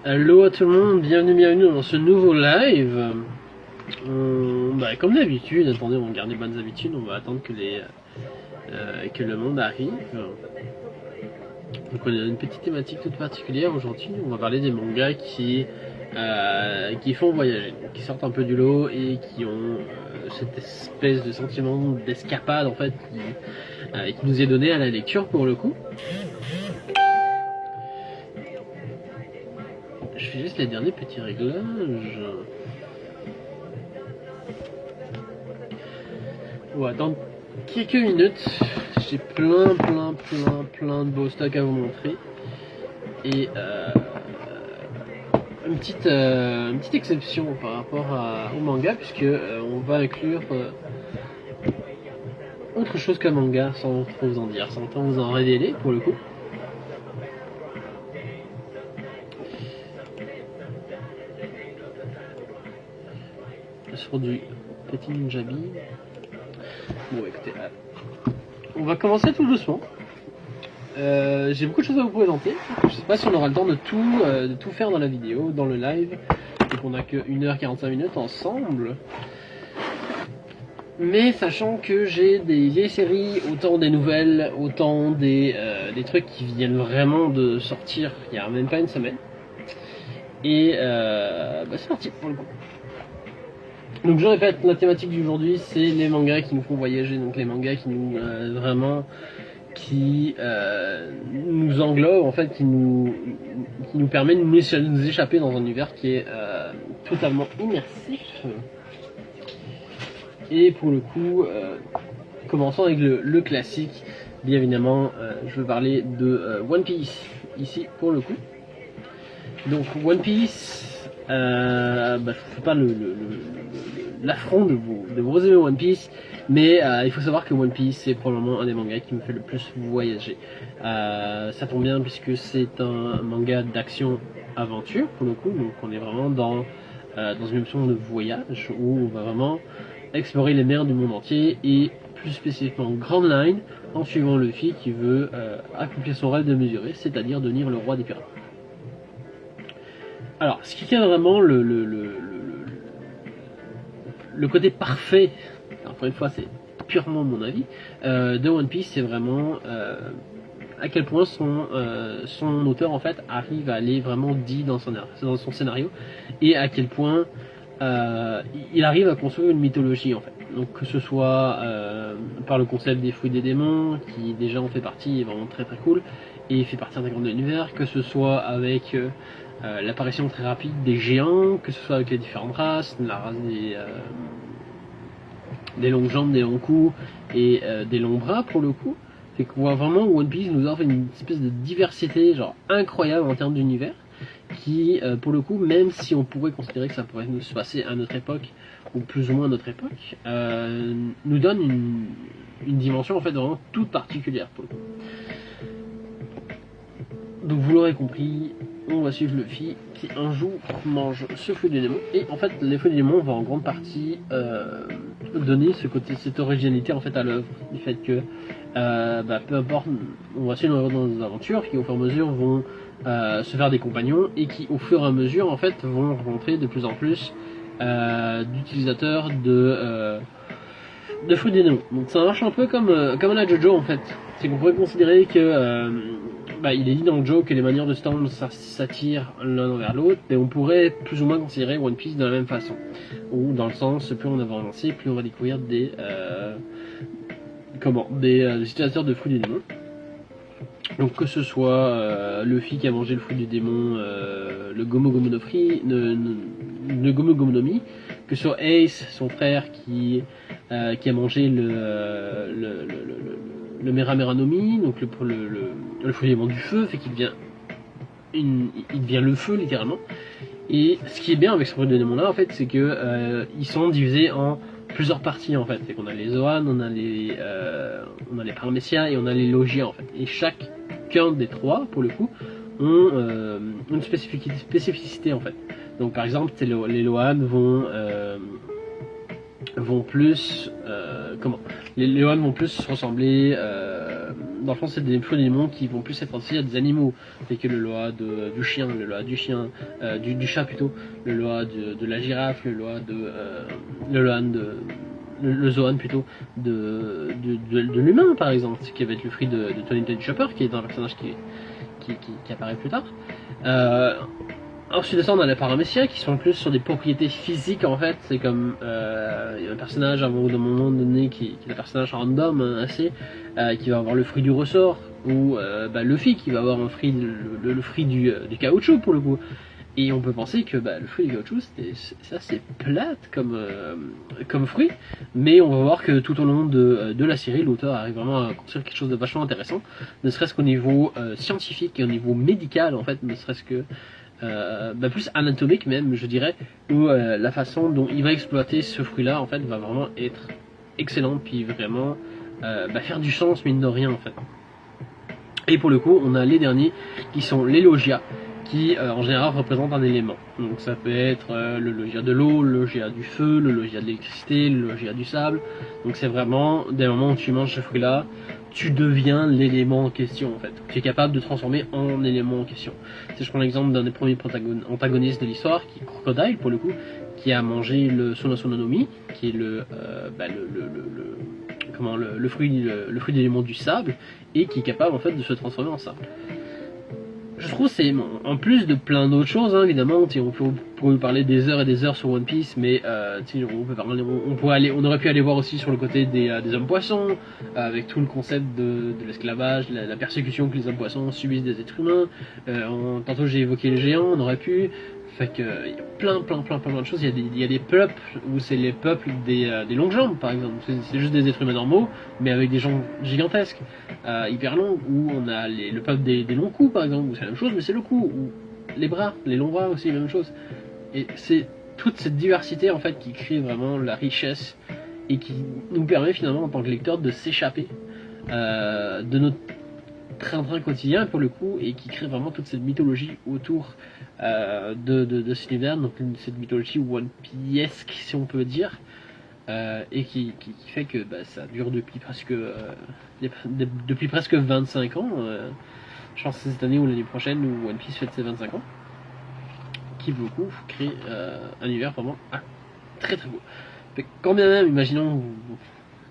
Hello à tout le monde, bienvenue dans ce nouveau live. Comme d'habitude, attendez, on garde les bonnes habitudes, on va attendre que le monde arrive. Donc on a une petite thématique toute particulière aujourd'hui, on va parler des mangas qui font voyager, qui sortent un peu du lot et qui ont cette espèce de sentiment d'escapade en fait qui nous est donné à la lecture pour le coup. Je fais juste les derniers petits réglages. Ouais, dans quelques minutes, j'ai plein de beaux stocks à vous montrer. Et une petite exception par rapport au manga, puisque on va inclure autre chose qu'un manga sans trop vous en dire, sans trop vous en révéler pour le coup. Sur du petit Ninjabi. Bon écoutez, on va commencer tout doucement. J'ai beaucoup de choses à vous présenter. Je sais pas si on aura le temps de tout faire dans la vidéo, dans le live, et qu'on a que 1h45 minutes ensemble. Mais sachant que j'ai des vieilles séries, autant des nouvelles, autant des trucs qui viennent vraiment de sortir il y a même pas une semaine. Et c'est parti pour le coup. Donc je répète, la thématique d'aujourd'hui c'est les mangas qui nous font voyager, donc les mangas qui nous nous englobe en fait, qui nous permet de nous échapper dans un univers qui est totalement immersif. Et pour le coup, commençons avec le classique. Bien évidemment, je veux parler de One Piece ici pour le coup. Donc One Piece, je ne fais pas l'affront de vous aimer One Piece, mais il faut savoir que One Piece c'est probablement un des mangas qui me fait le plus voyager. Ça tombe bien puisque c'est un manga d'action aventure pour le coup, donc on est vraiment dans une option de voyage où on va vraiment explorer les mers du monde entier et plus spécifiquement Grand Line en suivant Luffy qui veut accomplir son rêve de mesurer, c'est-à-dire devenir le roi des pirates. Alors, ce qui tient vraiment le côté parfait, encore une fois c'est purement mon avis, de One Piece, c'est vraiment à quel point son auteur en fait arrive à aller vraiment dit dans son scénario, et à quel point il arrive à construire une mythologie en fait. Donc que ce soit par le concept des fouilles des démons, qui déjà en fait partie, est vraiment très cool, et fait partie intégrante de l'univers, que ce soit avec l'apparition très rapide des géants, que ce soit avec les différentes races, la race des longues jambes, des longs coups et des longs bras pour le coup. C'est qu'on voit vraiment One Piece nous offre une espèce de diversité genre incroyable en termes d'univers, qui pour le coup, même si on pourrait considérer que ça pourrait nous se passer à notre époque ou plus ou moins à notre époque, nous donne une dimension en fait vraiment toute particulière pour le coup. Donc vous l'aurez compris, on va suivre Luffy qui un jour mange ce fruit des démons, et en fait les fruits des démons vont en grande partie donner cette originalité en fait à l'œuvre, du fait que peu importe, on va suivre dans des aventures qui au fur et à mesure vont se faire des compagnons, et qui au fur et à mesure en fait vont rencontrer de plus en plus d'utilisateurs de fruits des démons. Donc ça marche un peu comme la JoJo en fait. C'est qu'on pourrait considérer que il est dit dans le Joe que les manières de Storm s'attirent l'un envers l'autre, mais on pourrait plus ou moins considérer One Piece de la même façon, ou dans le sens, plus on va avancer, plus on va découvrir des utilisateurs de fruits des démons. Donc que ce soit Luffy qui a mangé le fruit du démon, le Gomu Gomu no Gomu Gomu no Mi, que ce soit Ace, son frère, qui a mangé le Mera Mera no Mi, donc le fruit du démon du feu, fait qu'il devient le feu littéralement. Et ce qui est bien avec ce fruit du démon là en fait, c'est que ils sont divisés en plusieurs parties en fait. C'est qu'on a les Zoan, on a les Paramecia et on a les Logia en fait. Et chacun des trois pour le coup ont une spécificité en fait. Donc par exemple les Loan vont plus les Loan vont plus ressembler dans le fond, c'est des fruits et légumes qui vont plus être associés à des animaux, tels que le loa du chien, du chat plutôt, le loa de la girafe, le zoan plutôt de l'humain par exemple, ce qui va être le fruit de Tony Chopper, qui est un personnage qui apparaît plus tard. Ensuite de ça, on a les paraméciens qui sont plus sur des propriétés physiques en fait. C'est comme il y a un personnage à un moment donné qui est un personnage random assez, qui va avoir le fruit du ressort, ou Luffy qui va avoir un fruit, le fruit du caoutchouc pour le coup. Et on peut penser que le fruit du caoutchouc c'est assez plate comme fruit, mais on va voir que tout au long de la série, l'auteur arrive vraiment à construire quelque chose de vachement intéressant, ne serait-ce qu'au niveau scientifique et au niveau médical en fait, ne serait-ce que plus anatomique même, je dirais, où la façon dont il va exploiter ce fruit-là, en fait, va vraiment être excellente, puis vraiment faire du sens, mine de rien, en fait. Et pour le coup, on a les derniers, qui sont les logias, qui en général représentent un élément. Donc ça peut être le logia de l'eau, le logia du feu, le logia de l'électricité, le logia du sable. Donc c'est vraiment, des moments où tu manges ce fruit-là, tu deviens l'élément en question en fait. Tu es capable de transformer en élément en question. Si je prends l'exemple d'un des premiers antagonistes de l'histoire, qui est Crocodile pour le coup, qui a mangé le Sonosononomi, qui est le fruit d'élément du sable, et qui est capable en fait de se transformer en sable. Je trouve que c'est en plus de plein d'autres choses, hein, évidemment. On pourrait parler des heures et des heures sur One Piece, mais on aurait pu aller voir aussi sur le côté des hommes poissons, avec tout le concept de l'esclavage, la persécution que les hommes poissons subissent des êtres humains. Tantôt j'ai évoqué les géants, on aurait pu. Fait que il y a plein de choses. Il y a des peuples où c'est les peuples des longues jambes par exemple. C'est juste des êtres humains normaux, mais avec des jambes gigantesques, hyper longues. Où on a le peuple des longs coups par exemple, où c'est la même chose, mais c'est le cou. Ou les longs bras aussi, la même chose. Et c'est toute cette diversité en fait qui crée vraiment la richesse et qui nous permet finalement en tant que lecteur de s'échapper de notre train-train quotidien pour le coup, et qui crée vraiment toute cette mythologie autour de cet univers, donc cette mythologie One Piece si on peut dire, et qui fait que ça dure depuis presque 25 ans, je pense que c'est cette année ou l'année prochaine où One Piece fête ses 25 ans, qui beaucoup crée un univers vraiment très très beau. Quand bien même, imaginons vous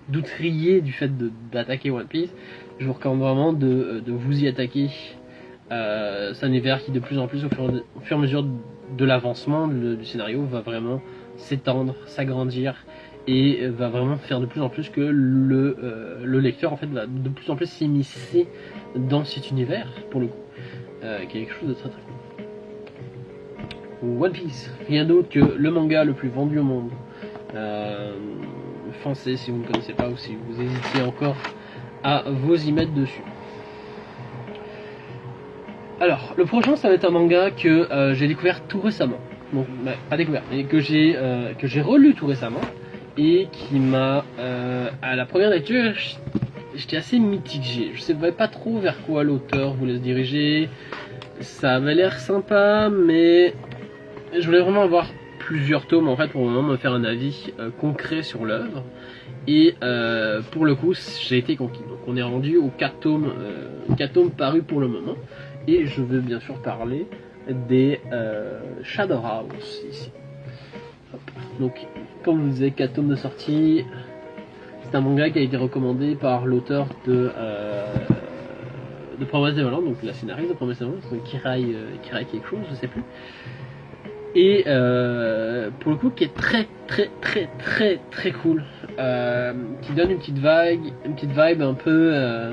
douteriez du fait d'attaquer One Piece, je vous recommande vraiment de vous y attaquer. C'est un univers qui de plus en plus au fur et à mesure de l'avancement du scénario va vraiment s'étendre, s'agrandir, et va vraiment faire de plus en plus que le lecteur en fait va de plus en plus s'immiscer dans cet univers pour le coup, qui est quelque chose de très très cool. One Piece, rien d'autre que le manga le plus vendu au monde. Foncez si vous ne connaissez pas, ou si vous hésitiez encore à vous y mettre dessus. Alors, le prochain, ça va être un manga que j'ai découvert tout récemment. Donc, pas découvert, mais que j'ai relu tout récemment, et qui m'a, à la première lecture, j'étais assez mitigé. Je savais pas trop vers quoi l'auteur voulait se diriger. Ça avait l'air sympa, mais je voulais vraiment avoir plusieurs tomes en fait pour vraiment me faire un avis concret sur l'œuvre. Et pour le coup, j'ai été conquis. Donc on est rendu aux 4 tomes parus pour le moment. Et je veux bien sûr parler des Shadow House ici. Hop. Donc, comme je vous disais, 4 tomes de sortie. C'est un manga qui a été recommandé par l'auteur de Promesse Neverland, donc la scénariste de Promesse Neverland, c'est Kirai quelque chose, je sais plus. Et pour le coup, qui est très cool, qui donne une petite vibe un peu.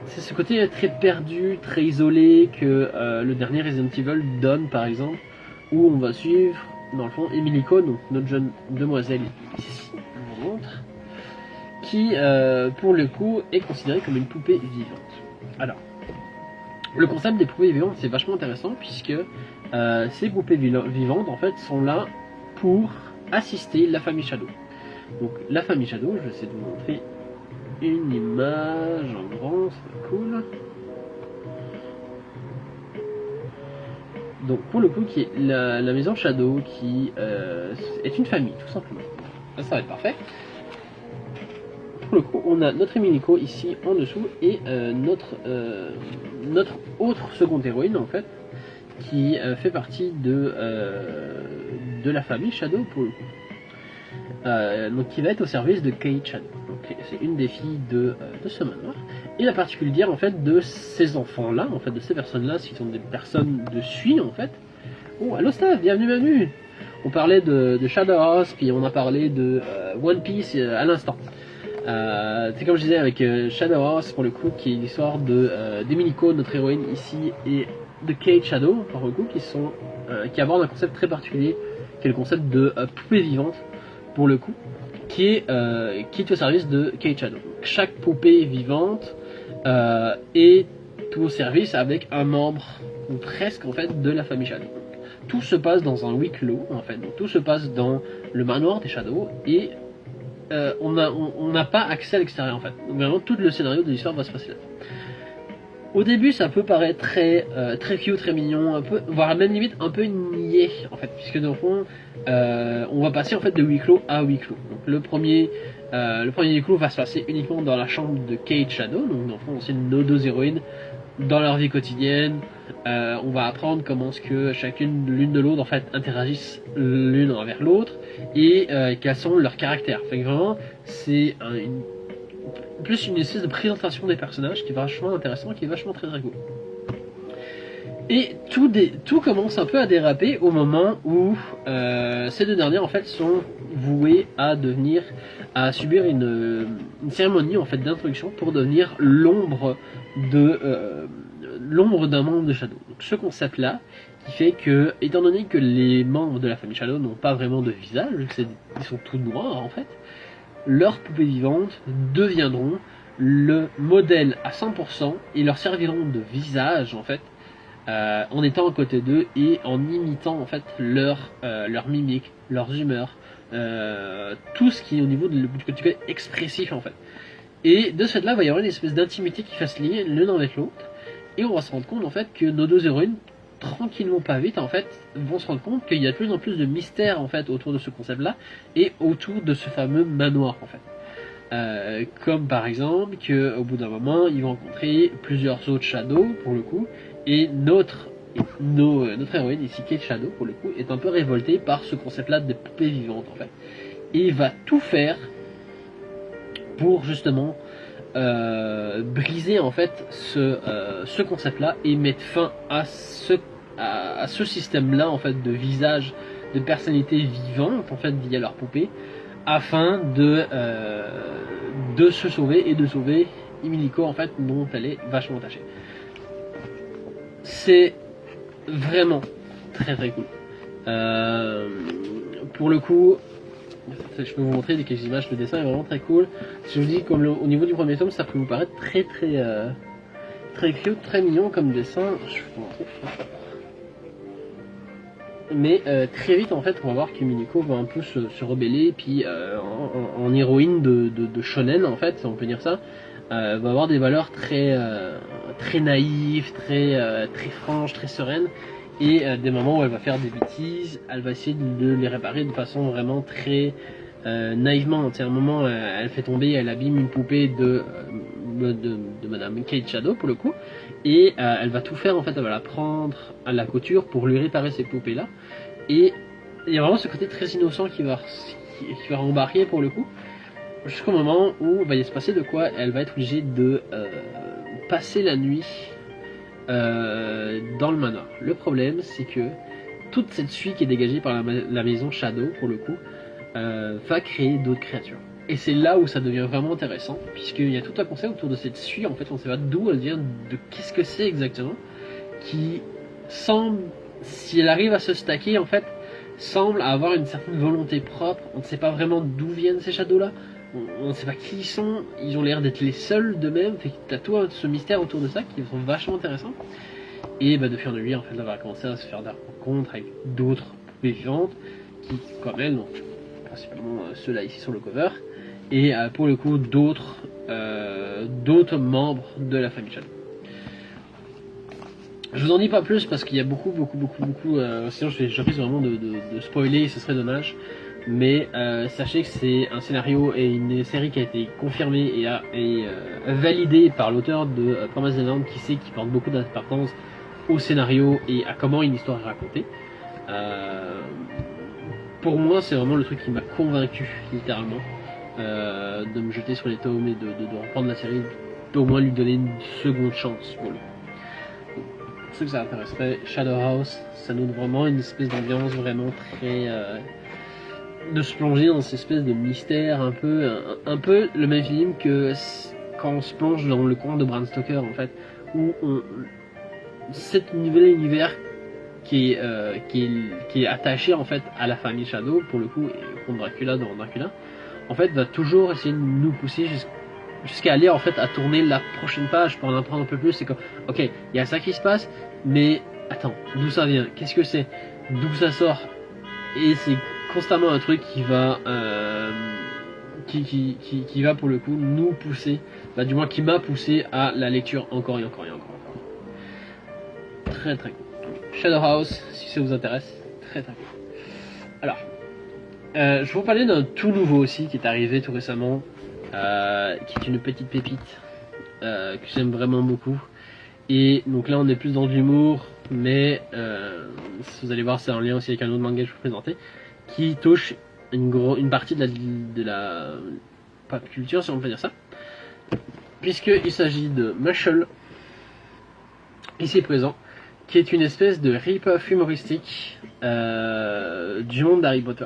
C'est ce côté très perdu, très isolé que le dernier Resident Evil donne par exemple, où on va suivre dans le fond Emilico, donc notre jeune demoiselle ici, je vous montre, qui pour le coup est considérée comme une poupée vivante. Alors, le concept des poupées vivantes c'est vachement intéressant, puisque ces poupées vivantes en fait sont là pour assister la famille Shadow. Donc la famille Shadow, je vais essayer de vous montrer une image en grand, c'est cool. Donc pour le coup, qui est la maison Shadow, qui est une famille tout simplement. Ça va être parfait. pour le coup, on a notre Emilico ici en dessous et notre autre seconde héroïne en fait, qui fait partie de la famille Shadow pour le coup. Donc qui va être au service de Kate Shadow. Donc c'est une des filles de ce manoir. Et la particulière en fait de ces enfants-là, en fait de ces personnes-là, qui sont des personnes de Sui en fait. Oh, allo Stav, bienvenue. On parlait de Shadowhouse, puis on a parlé de One Piece à l'instant. C'est comme je disais avec Shadowhouse pour le coup, qui est l'histoire d'Emilico, notre héroïne ici, et de Kate Shadow pour le coup, qui aborde un concept très particulier, qui est le concept de poupée vivante pour le coup, qui est au service de Kate Shadow. Chaque poupée vivante est au service avec un membre ou presque en fait de la famille Shadow. Tout se passe dans un huis clos en fait, donc tout se passe dans le manoir des Shadows et on n'a pas accès à l'extérieur en fait. Donc vraiment tout le scénario de l'histoire va se passer là. Au début ça peut paraître très cute, très mignon, un peu, voire même limite un peu niais en fait, puisque dans le fond on va passer en fait de huis clos à huis clos. Donc le premier huis clos va se passer uniquement dans la chambre de Kate Shadow, donc dans le fond c'est nos deux héroïnes dans leur vie quotidienne. On va apprendre comment ce que l'une de l'autre en fait interagissent l'une envers l'autre et quels sont leurs caractères. Fait que vraiment c'est plus une espèce de présentation des personnages qui est vachement intéressant, qui est vachement très cool. Et tout commence un peu à déraper au moment où ces deux derniers en fait sont voués à subir une cérémonie en fait d'introduction pour devenir l'ombre d'un membre de Shadow. Donc ce concept là qui fait que, étant donné que les membres de la famille Shadow n'ont pas vraiment de visage, ils sont tout noirs en fait, leurs poupées vivantes deviendront le modèle à 100% et leur serviront de visage en fait, en étant à côté d'eux et en imitant en fait leur mimique, leurs humeurs, tout ce qui est au niveau du côté expressif en fait. Et de ce fait là, il va y avoir une espèce d'intimité qui va se lier l'une avec l'autre et on va se rendre compte en fait que nos deux héroïnes, tranquillement pas vite en fait, vont se rendre compte qu'il y a de plus en plus de mystères en fait autour de ce concept là et autour de ce fameux manoir en fait. Comme par exemple qu'au bout d'un moment ils vont rencontrer plusieurs autres Shadows pour le coup et notre héroïne ici Kate Shadow pour le coup est un peu révoltée par ce concept là de poupée vivante en fait et va tout faire pour justement briser en fait ce concept là et mettre fin à ce système là en fait de visage de personnalité vivante en fait via leur poupée afin de se sauver et de sauver Emilico en fait dont elle est vachement attachée. C'est vraiment très cool. Pour le coup, je peux vous montrer quelques images, le dessin est vraiment très cool. Je vous dis, comme au niveau du premier tome, ça peut vous paraître très cute, très mignon comme dessin. Je vais vous montrer. Mais très vite en fait on va voir que Emilico va un peu se rebeller puis en héroïne de shonen en fait, on peut dire ça, va avoir des valeurs très naïves, très franches, très sereines et des moments où elle va faire des bêtises, elle va essayer de les réparer de façon vraiment très naïvement. C'est un moment elle fait tomber, elle abîme une poupée de Madame Kate Shadow pour le coup et elle va tout faire en fait, elle va la prendre à la couture pour lui réparer ces poupées là et il y a vraiment ce côté très innocent qui va embarquer pour le coup jusqu'au moment où va y se passer de quoi elle va être obligée de passer la nuit dans le manoir. Le problème c'est que toute cette suie qui est dégagée par la maison Shadow pour le coup va créer d'autres créatures. Et c'est là où ça devient vraiment intéressant, puisqu'il y a tout un concept autour de cette suie, en fait on ne sait pas d'où elle vient, de qu'est-ce que c'est exactement, qui semble, si elle arrive à se stacker en fait, semble avoir une certaine volonté propre, on ne sait pas vraiment d'où viennent ces Shadows-là, on ne sait pas qui ils sont, ils ont l'air d'être les seuls d'eux-mêmes, fait que t'as tout ce mystère autour de ça qui sont vachement intéressants, et de fil en aiguille en fait elle va commencer à se faire des rencontres avec d'autres poupées vivantes, qui comme elle, donc principalement ceux-là ici sur le cover, et pour le coup d'autres membres de la famille Shadow. Je vous en dis pas plus parce qu'il y a beaucoup sinon je risque vraiment de spoiler et ce serait dommage. mais sachez que c'est un scénario et une série qui a été confirmée et validée par l'auteur de Promised Neverland, qui porte beaucoup d'importance au scénario et à comment une histoire est racontée. Pour moi, c'est vraiment le truc qui m'a convaincu, littéralement, de me jeter sur les tomes et de reprendre la série, d'au moins lui donner une seconde chance pour lui. Pour ceux que ça intéresserait, Shadow House, ça donne vraiment une espèce d'ambiance vraiment très... de se plonger dans cette espèce de mystère, un peu le même film que quand on se plonge dans le conte de Bram Stoker, en fait, où cet nouvel univers qui est attaché en fait à la famille Shadow, pour le coup, et au conte Dracula dans Dracula, en fait, va toujours essayer de nous pousser jusqu'à aller en fait à tourner la prochaine page pour en apprendre un peu plus. C'est comme, ok, il y a ça qui se passe, mais attends, d'où ça vient, qu'est-ce que c'est, d'où ça sort, et c'est constamment un truc qui va qui va pour le coup nous pousser, du moins qui m'a poussé à la lecture encore et encore et encore. Très très cool. Shadow House, si ça vous intéresse, très très cool. Alors, je vais vous parler d'un tout nouveau aussi qui est arrivé tout récemment, qui est une petite pépite que j'aime vraiment beaucoup. Et donc là on est plus dans l'humour, mais vous allez voir, c'est en lien aussi avec un autre manga que je vais vous présenter, qui touche une partie de la pop culture, si on peut dire ça, puisqu'il s'agit de Mushle, ici présent, qui est une espèce de rip-off humoristique du monde d'Harry Potter,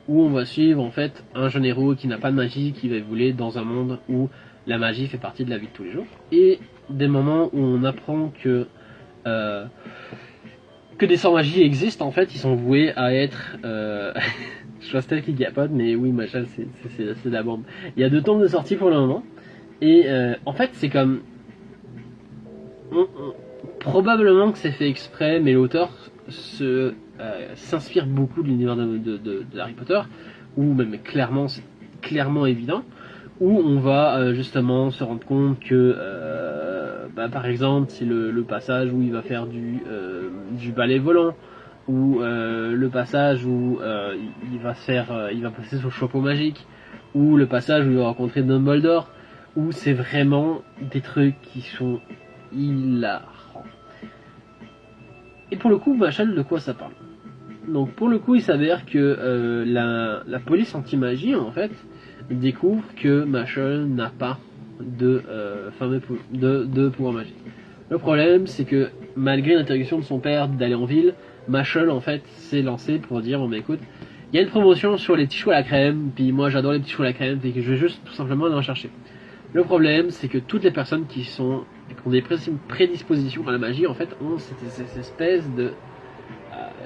où on va suivre en fait un jeune héros qui n'a pas de magie, qui va évoluer dans un monde où la magie fait partie de la vie de tous les jours, et des moments où on apprend que des sorts magie existent, en fait, ils sont voués à être... je vois Steph qui gapote, mais oui, machin, c'est la bombe. Il y a 2 tomes de sortie pour le moment, et en fait, c'est comme... Probablement que c'est fait exprès, mais l'auteur s'inspire beaucoup de l'univers de Harry Potter, ou même clairement, c'est clairement évident, où on va justement se rendre compte que, par exemple, c'est le passage où il va faire du balai volant, ou le passage où il va passer sur le chapeau magique, ou le passage où il va rencontrer Dumbledore, où c'est vraiment des trucs qui sont hilarants. Et pour le coup, Mushle, de quoi ça parle? Donc pour le coup, il s'avère que la police anti-magie, en fait, découvre que Mushle n'a pas de pouvoir magique. Le problème, c'est que malgré l'interdiction de son père d'aller en ville, Mushle, en fait, s'est lancé pour dire, bon bah écoute, il y a une promotion sur les petits choux à la crème, puis moi j'adore les petits choux à la crème, et que je vais juste tout simplement aller en chercher. Le problème, c'est que toutes les personnes qui ont des prédispositions à la magie, en fait, ont cette espèce de...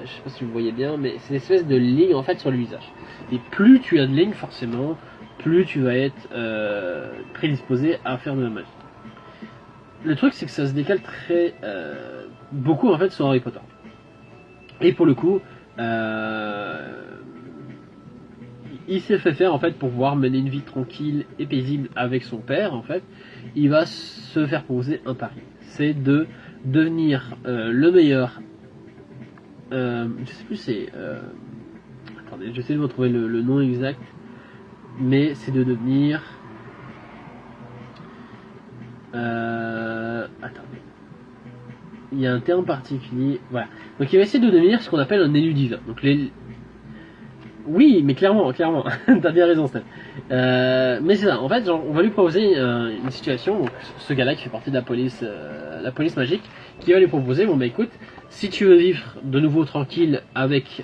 je sais pas si vous voyez bien, mais c'est une espèce de ligne, en fait, sur le visage. Et plus tu as de lignes, forcément, plus tu vas être prédisposé à faire de la magie. Le truc, c'est que ça se décale beaucoup, en fait, sur Harry Potter. Et pour le coup, il s'est fait faire, en fait, pour pouvoir mener une vie tranquille et paisible avec son père, en fait. Il va se faire poser un pari. C'est de devenir le meilleur. Je sais plus, c'est... attendez, j'essaie de vous retrouver le nom exact. Mais c'est de devenir... attendez. Il y a un terme particulier. Voilà. Donc il va essayer de devenir ce qu'on appelle un élu divin. Donc oui, mais clairement, t'as bien raison, Steph. Mais c'est ça, en fait, on va lui proposer une situation, donc ce gars-là qui fait partie de la police magique, qui va lui proposer, bon bah écoute, si tu veux vivre de nouveau tranquille avec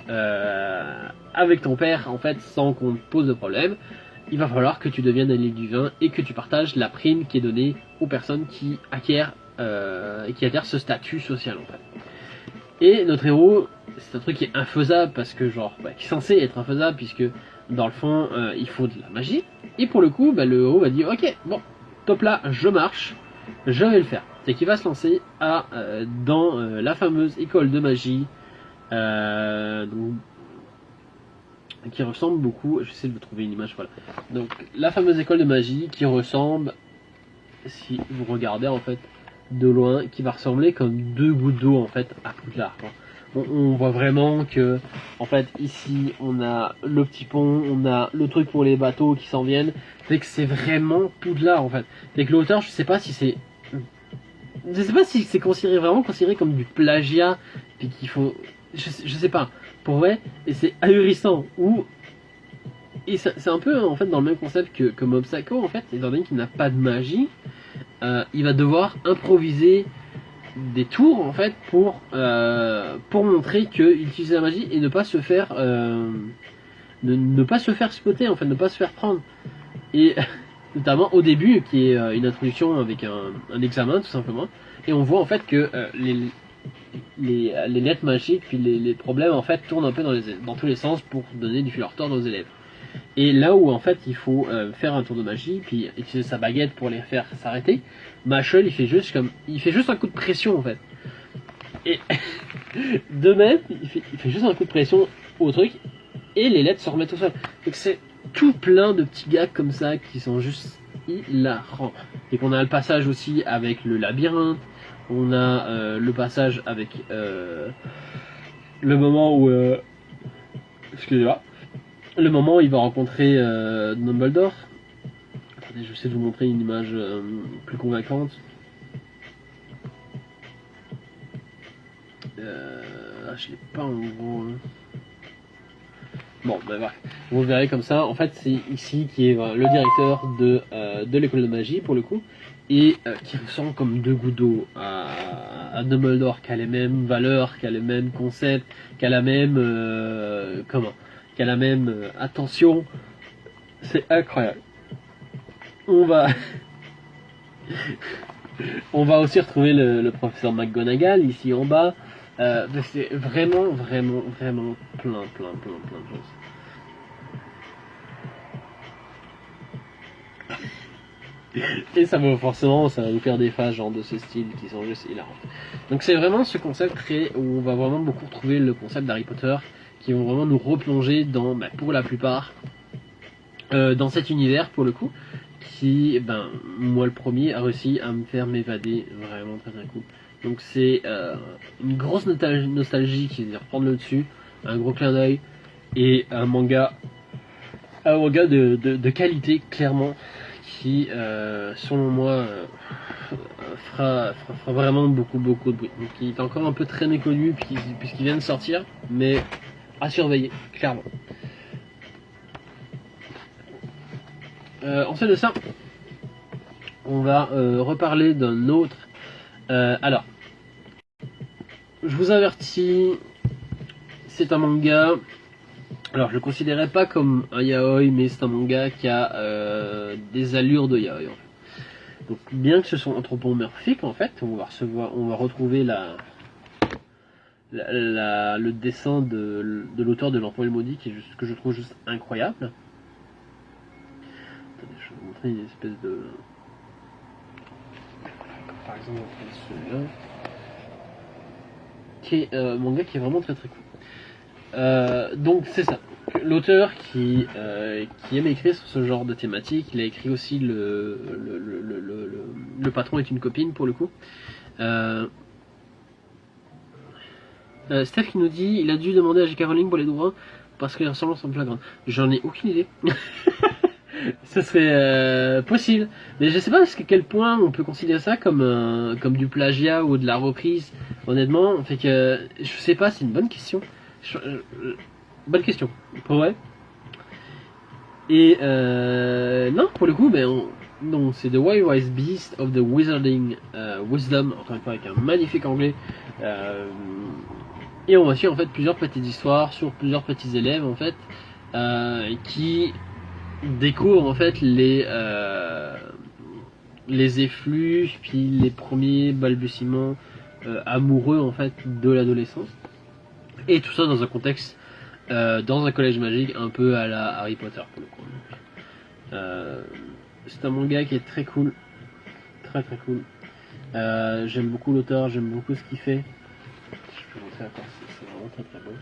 ton père, en fait, sans qu'on te pose de problème, il va falloir que tu deviennes un élu divin et que tu partages la prime qui est donnée aux personnes qui acquièrent ce statut social, en fait. Et notre héros, c'est un truc qui est infaisable parce que qui est censé être infaisable puisque dans le fond il faut de la magie. Et pour le coup, le héros va dire ok, bon, top là, je marche, je vais le faire. C'est qu'il va se lancer dans la fameuse école de magie, qui ressemble beaucoup. J'essaie de vous trouver une image, voilà. Donc la fameuse école de magie qui ressemble, si vous regardez en fait de loin, qui va ressembler comme 2 gouttes d'eau en fait à Poudlard, quoi. on voit vraiment que, en fait, ici, on a le petit pont, on a le truc pour les bateaux qui s'en viennent. Fait que c'est vraiment Poudlard, en fait. Fait que l'auteur, je sais pas si c'est vraiment considéré comme du plagiat, puis qu'il faut, je sais pas, pour vrai, et c'est ahurissant, et c'est un peu en fait dans le même concept que Mob Psycho, en fait, étant donné qu'il n'a pas de magie, il va devoir improviser des tours en fait pour montrer qu'il utilise la magie et ne pas se faire ne pas se faire spotter, en fait, ne pas se faire prendre. Et notamment au début, qui est une introduction avec un examen tout simplement, et on voit en fait que les lettres magiques puis les problèmes en fait tournent un peu dans tous les sens pour donner du fil à retordre aux élèves. Et là où en fait il faut faire un tour de magie puis utiliser sa baguette pour les faire s'arrêter, Machel il fait juste un coup de pression en fait. Et de même il fait juste un coup de pression au truc et les lettres se remettent au sol. Donc c'est tout plein de petits gags comme ça qui sont juste hilarants. Et qu'on a le passage aussi avec le labyrinthe, on a le passage avec le moment où excusez-moi, le moment où il va rencontrer Dumbledore. Attendez, je vais essayer de vous montrer une image plus convaincante. Je l'ai pas en gros. Bon, ben voilà. Vous verrez comme ça. En fait, c'est ici qui est le directeur de l'école de magie pour le coup, et qui ressemble comme deux gouttes d'eau à Dumbledore, qui a les mêmes valeurs, qui a les mêmes concepts, qui a la même qui a la même attention. C'est incroyable. On va on va aussi retrouver le professeur McGonagall ici en bas. C'est vraiment plein de choses. Et ça va nous faire des phases genre de ce style qui sont juste hilarantes. Donc c'est vraiment ce concept où on va vraiment beaucoup retrouver le concept d'Harry Potter, qui vont vraiment nous replonger dans, pour la plupart, dans cet univers pour le coup, qui, moi le premier, a réussi à me faire m'évader vraiment très cool. Donc c'est une grosse nostalgie qui vient reprendre le dessus, un gros clin d'œil, et un manga de qualité clairement, qui selon moi fera vraiment beaucoup de bruit. Donc il est encore un peu très méconnu puisqu'il vient de sortir, mais à surveiller clairement. Ensuite de ça, on va reparler d'un autre. Alors, je vous avertis, c'est un manga. Alors, je le considérais pas comme un yaoi, mais c'est un manga qui a des allures de yaoi. En fait. Donc, bien que ce soit anthropomorphique, en fait, on va retrouver le dessin de l'auteur de L'Enfant et le Maudit, que je trouve juste incroyable. Attendez, je vais vous montrer une espèce de. Par exemple, celui-là, qui est manga qui est vraiment très cool. Donc c'est ça. L'auteur qui aime écrire sur ce genre de thématique, il a écrit aussi le patron est une copine pour le coup. Steph qui nous dit il a dû demander à J.K. Rowling pour les droits parce que les ressemblances sont flagrantes. J'en ai aucune idée. Ce serait possible, mais je sais pas jusqu'à quel point on peut considérer ça comme du plagiat ou de la reprise. Honnêtement, fait que je sais pas, c'est une bonne question. Bonne question, pour vrai. Et non, pour le coup, non, c'est The Wise Beast of the Wizarding Wisdom, encore une fois avec un magnifique anglais. Et on va suivre en fait plusieurs petites histoires sur plusieurs petits élèves en fait qui découvrent en fait les effluves puis les premiers balbutiements amoureux en fait de l'adolescence, et tout ça dans un contexte dans un collège magique un peu à la Harry Potter pour le coup. C'est un manga qui est très cool, très cool. J'aime beaucoup l'auteur, j'aime beaucoup ce qu'il fait. Je peux montrer encore, c'est vraiment très bon.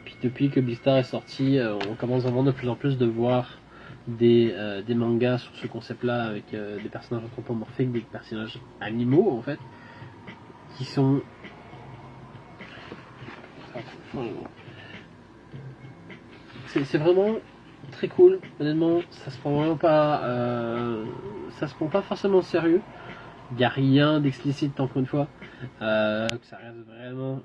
Puis depuis que Beastar est sorti, on commence vraiment de plus en plus de voir des mangas sur ce concept-là, avec des personnages anthropomorphiques, des personnages animaux en fait, qui sont C'est vraiment très cool. Honnêtement, ça se prend vraiment pas, ça se prend pas forcément au sérieux. Il n'y a rien d'explicite encore une fois. Ça reste vraiment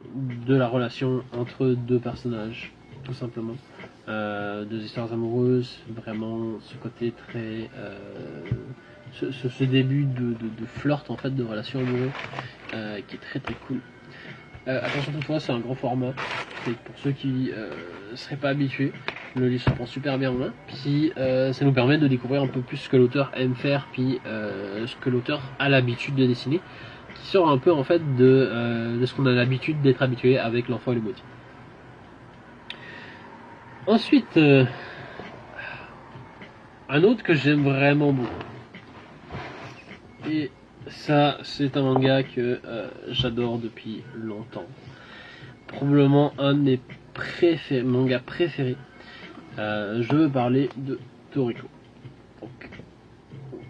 de la relation entre deux personnages, tout simplement. Deux histoires amoureuses, vraiment ce côté très, ce début de flirt en fait, de relation amoureuse, qui est très très cool. Attention toutefois, c'est un grand format. Et pour ceux qui seraient pas habitués, le livre se prend super bien en main. Puis ça nous permet de découvrir un peu plus ce que l'auteur aime faire, puis ce que l'auteur a l'habitude de dessiner, qui sort un peu en fait de ce qu'on a l'habitude d'être habitué avec l'enfant et le maudit. Ensuite, un autre que j'aime vraiment beaucoup. Et ça, c'est un manga que j'adore depuis longtemps. Probablement un de mes mangas préférés. Je veux parler de Toriko. Donc,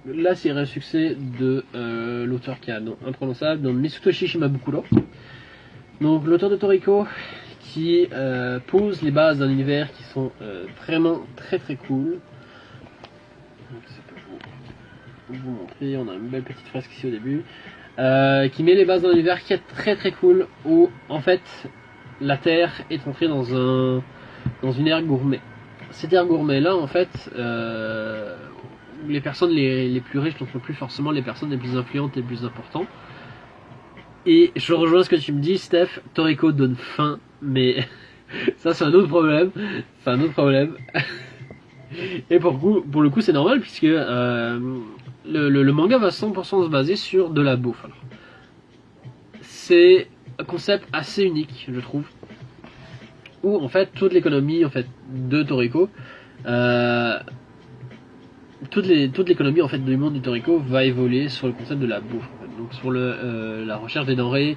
la série à succès de l'auteur qui a un nom imprononçable, donc Mitsutoshi Shimabukuro. Donc l'auteur de Toriko qui pose les bases d'un univers qui sont vraiment très très cool. Donc, ça peut vous montrer, on a une belle petite fresque ici au début. Qui met les bases d'un univers qui est très très cool, où en fait la Terre est entrée dans une ère gourmet. Cette ère gourmet là en fait, les personnes les plus riches ne sont plus forcément les personnes les plus influentes et les plus importantes. Et je rejoins ce que tu me dis, Steph, Toriko donne faim, mais ça c'est un autre problème. C'est un autre problème. Et pour le coup c'est normal puisque le manga va 100% se baser sur de la bouffe. Alors, c'est un concept assez unique, je trouve, où en fait toute l'économie en fait de Toriko, toute l'économie en fait du monde du Toriko va évoluer sur le concept de la bouffe. En fait. Donc sur la recherche des denrées,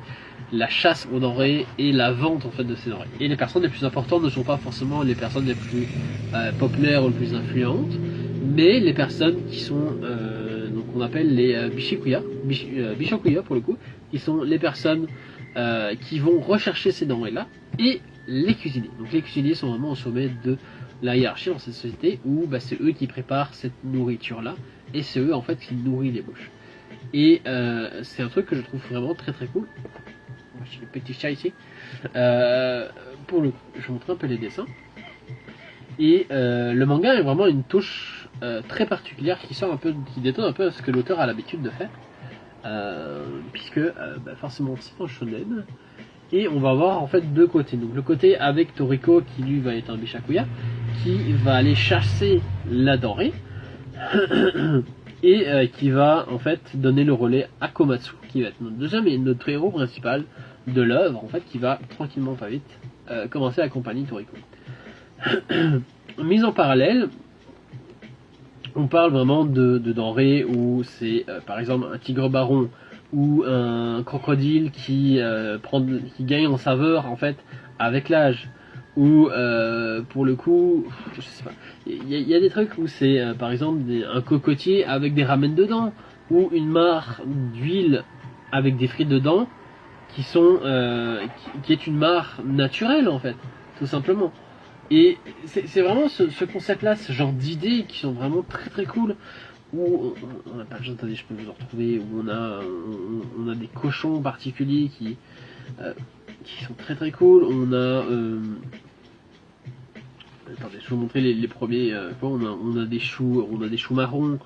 la chasse aux denrées et la vente en fait de ces denrées. Et les personnes les plus importantes ne sont pas forcément les personnes les plus populaires ou les plus influentes, mais les personnes qui sont donc on appelle les Bishokuya pour le coup, qui sont les personnes qui vont rechercher ces denrées là et les cuisiniers. Donc les cuisiniers sont vraiment au sommet de la hiérarchie dans cette société où c'est eux qui préparent cette nourriture là et c'est eux en fait qui nourrissent les bouches. Et c'est un truc que je trouve vraiment très très cool. J'ai le petit chat ici. Pour le coup, je vous montre un peu les dessins. Et le manga a vraiment une touche très particulière qui détonne un peu ce que l'auteur a l'habitude de faire. Puisque forcément c'est un shonen. Et on va avoir en fait deux côtés. Donc le côté avec Toriko qui lui va être un Bishakuya, qui va aller chasser la denrée et qui va en fait donner le relais à Komatsu, qui va être notre deuxième et notre héros principal de l'œuvre en fait, qui va tranquillement pas vite commencer à accompagner Toriko. Mise en parallèle, on parle vraiment de denrées où c'est par exemple un tigre baron ou un crocodile qui gagne en saveur en fait avec l'âge, ou pour le coup je sais pas, il y a des trucs où c'est par exemple un cocotier avec des ramen dedans, ou une mare d'huile avec des frites dedans qui sont qui est une mare naturelle en fait, tout simplement. Et c'est vraiment ce concept-là, ce genre d'idées qui sont vraiment très très cool. Où on a pas de attendez, je peux vous en retrouver, où on a des cochons particuliers qui sont très très cool. On a attendez, je vais vous montrer les premiers. On a des choux marrons,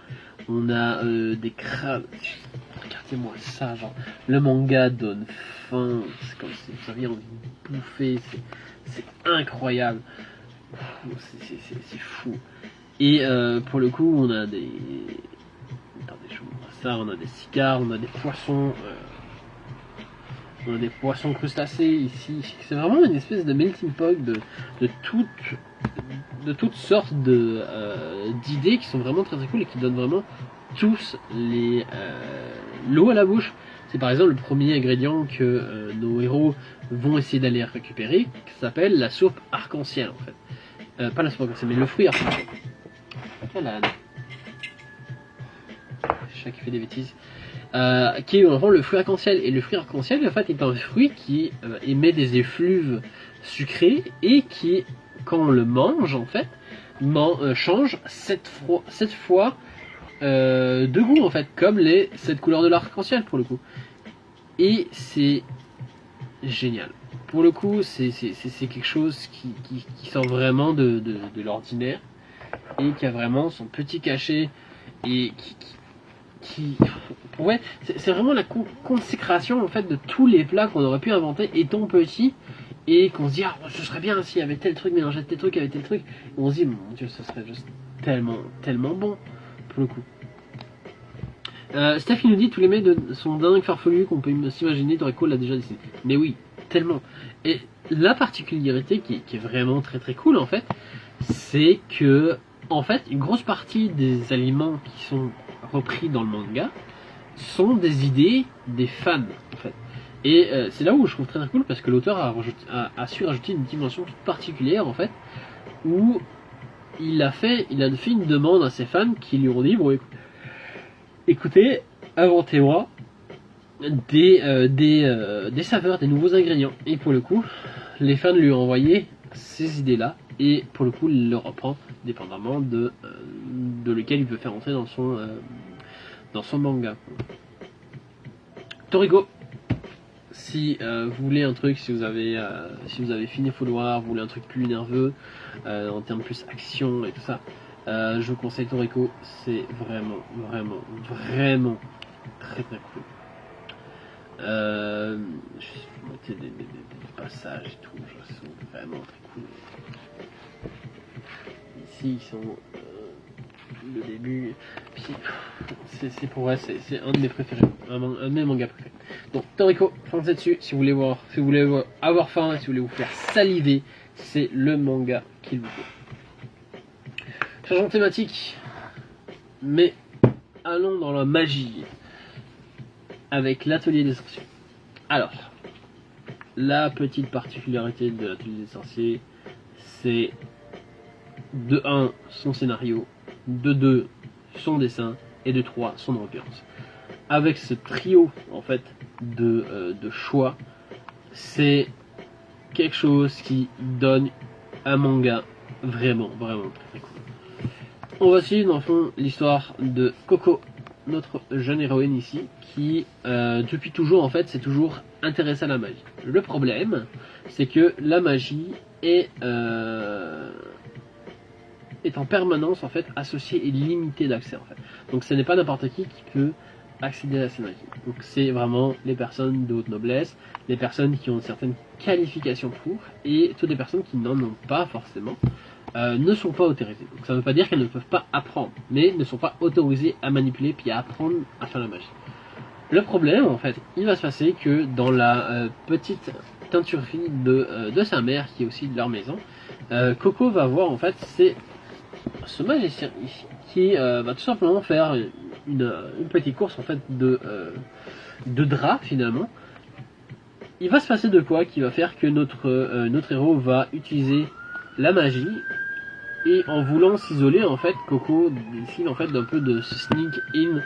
on a des crabes. Regardez-moi ça, genre le manga donne faim. C'est comme si vous aviez envie de bouffer. C'est incroyable. C'est fou. Et pour le coup, on a des... Attendez, je vous montre ça. On a des cigares, on a des poissons. On a des poissons crustacés ici. C'est vraiment une espèce de melting pot de toutes sortes d'idées qui sont vraiment très très cool et qui donnent vraiment tous l'eau à la bouche. C'est par exemple le premier ingrédient que nos héros vont essayer d'aller récupérer, qui s'appelle la soupe arc-en-ciel en fait. Pas la soupe arc-en-ciel, mais le fruit arc-en-ciel. Voilà. Chat qui fait des bêtises. qui est en fait le fruit arc-en-ciel. Et le fruit arc-en-ciel, en fait, est un fruit qui émet des effluves sucrés et qui, quand on le mange, en fait, change 7 fois de goût, en fait, comme les 7 couleurs de l'arc-en-ciel, pour le coup. Et c'est génial. Pour le coup, c'est quelque chose qui sort vraiment de l'ordinaire et qui a vraiment son petit cachet et ouais, c'est vraiment la consécration en fait de tous les plats qu'on aurait pu inventer étant petit et qu'on se dit ah ce serait bien s'il y avait tel truc mélangé tel truc avec tel truc et on se dit mon dieu ce serait juste tellement bon pour le coup. Steph il nous dit tous les mecs sont dingues farfelus qu'on peut s'imaginer, Dorico l'a déjà dessiné. Mais oui, tellement. Et la particularité qui est vraiment très très cool en fait, c'est que en fait une grosse partie des aliments qui sont repris dans le manga sont des idées des fans en fait. Et c'est là où je trouve très très cool parce que l'auteur a su rajouter une dimension toute particulière en fait, où il a fait une demande à ses fans qui lui ont dit bon écoutez, inventez-moi des saveurs, des nouveaux ingrédients. Et pour le coup, les fans lui ont envoyé ces idées-là. Et pour le coup, il le reprend dépendamment de lequel il veut faire entrer dans son manga. Torigo, si vous voulez un truc, si vous avez fini Full War, vous voulez un truc plus nerveux, en termes plus action et tout ça, je vous conseille Toriko, c'est vraiment très très cool. Je vais noter des passages et tout, ils sont vraiment très cool. Ici ils sont le début, puis c'est pour vrai, c'est un de mes préférés, un de mes mangas préférés. Donc Toriko, foncez dessus si vous voulez avoir faim, si vous voulez vous faire saliver, c'est le manga qu'il vous faut. Changeons thématique, mais allons dans la magie avec l'atelier des sorciers. Alors, la petite particularité de l'atelier des sorciers, c'est de 1 son scénario, de 2 son dessin et de 3 son ambiance. Avec ce trio en fait de choix, c'est quelque chose qui donne un manga vraiment très cool. On va suivre dans le fond l'histoire de Coco, notre jeune héroïne ici, qui depuis toujours en fait s'est toujours intéressée à la magie. Le problème, c'est que la magie est en permanence en fait associée et limitée d'accès en fait. Donc ce n'est pas n'importe qui peut accéder à ces magies. Donc c'est vraiment les personnes de haute noblesse, les personnes qui ont certaines qualifications pour, et toutes les personnes qui n'en ont pas forcément. Ne sont pas autorisées. Donc ça ne veut pas dire qu'elles ne peuvent pas apprendre, mais ne sont pas autorisées à manipuler puis à apprendre à faire la magie. Le problème, en fait, il va se passer que dans la petite teinturerie de sa mère, qui est aussi de leur maison, Coco va voir en fait c'est ce magicien qui va tout simplement faire une petite course en fait de draps finalement. Il va se passer de quoi qui va faire que notre héros va utiliser la magie. Et en voulant s'isoler, en fait, Coco décide en fait d'un peu de se sneak in